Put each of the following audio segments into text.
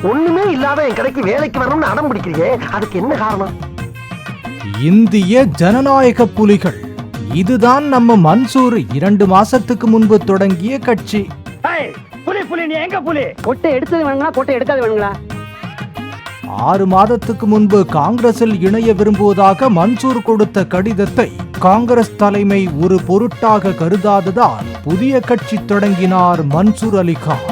ஒண்ணுமே இல்லாத என் கடைக்கு வேலைக்கு வரணும்னு அடம் பிடிக்கிறீங்க, அதுக்கு என்ன காரணம்? இந்திய ஜனநாயக புலிகள், இதுதான் நம்ம மன்சூர் 2 மாசத்துக்கு முன்பு தொடங்கிய கட்சி. புலி புலி நீ எங்க புலி? கொட்டை எடுத்தது வேணுங்களா, கொட்டை எடுக்காது வேணுங்களா? 6 மாதத்துக்கு முன்பு காங்கிரஸில் இணைய விரும்புவதாக மன்சூர் கொடுத்த கடிதத்தை காங்கிரஸ் தலைமை ஒரு பொருட்டாக கருதாததால் புதிய கட்சி தொடங்கினார் மன்சூர் அலிகான்.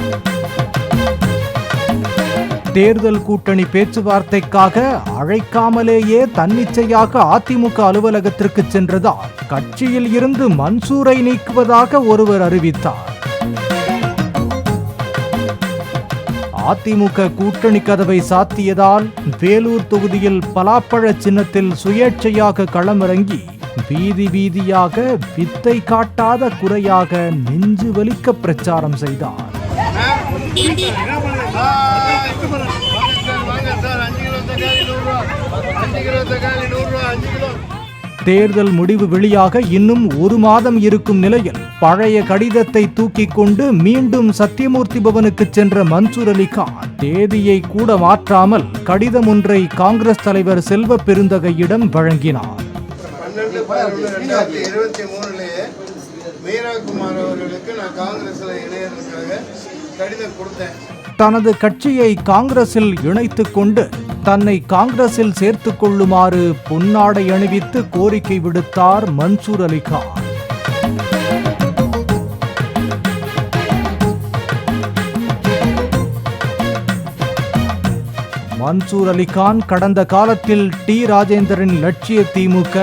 தேர்தல் கூட்டணி பேச்சுவார்த்தைக்காக அழைக்காமலேயே தன்னிச்சையாக அதிமுக அலுவலகத்திற்கு சென்றதால் கட்சியில் இருந்து மன்சூரை நீக்குவதாக ஒருவர் அறிவித்தார். அதிமுக கூட்டணி கதவை சாத்தியதால் வேலூர் தொகுதியில் பலாப்பழ சின்னத்தில் சுயேட்சையாக களமிறங்கி வீதி வீதியாக வித்தை காட்டாத குறையாக நெஞ்சு வலிக்க பிரச்சாரம் செய்தார். தேர்தல் முடிவு வெளியாக இன்னும் 1 மாதம் இருக்கும் நிலையில் பழைய கடிதத்தை தூக்கிக் கொண்டு மீண்டும் சத்தியமூர்த்தி பவனுக்கு சென்ற மன்சூர் அலிகான் தேதியை கூட மாற்றாமல் கடிதம் ஒன்றை காங்கிரஸ் தலைவர் செல்வ பெருந்தகையிடம் வழங்கினார். 12/12/2023 மீராகுமார் அவர்களுக்கு நான் காங்கிரஸ்ல இணையறதுக்காக கடிதம் கொடுத்தேன். தனது கட்சியை காங்கிரஸில் இணைத்துக் கொண்டு தன்னை காங்கிரஸில் சேர்த்துக் கொள்ளுமாறு பொன்னாடை அணிவித்து கோரிக்கை விடுத்தார் மன்சூர் அலிகான். மன்சூர் அலிகான் கடந்த காலத்தில் டி ராஜேந்திரன் லட்சிய திமுக,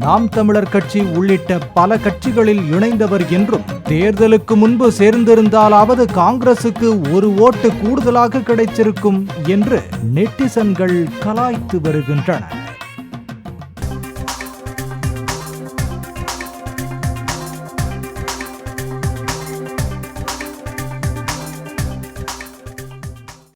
நாம் தமிழர் கட்சி உள்ளிட்ட பல கட்சிகளில் இணைந்தவர் என்றும் தேர்தலுக்கு முன்பு சேர்ந்திருந்தாலாவது காங்கிரசுக்கு 1 ஓட்டு கூடுதலாக கிடைச்சிருக்கும் என்று நெட்டிசன்கள் கலாய்த்து வருகின்றனர்.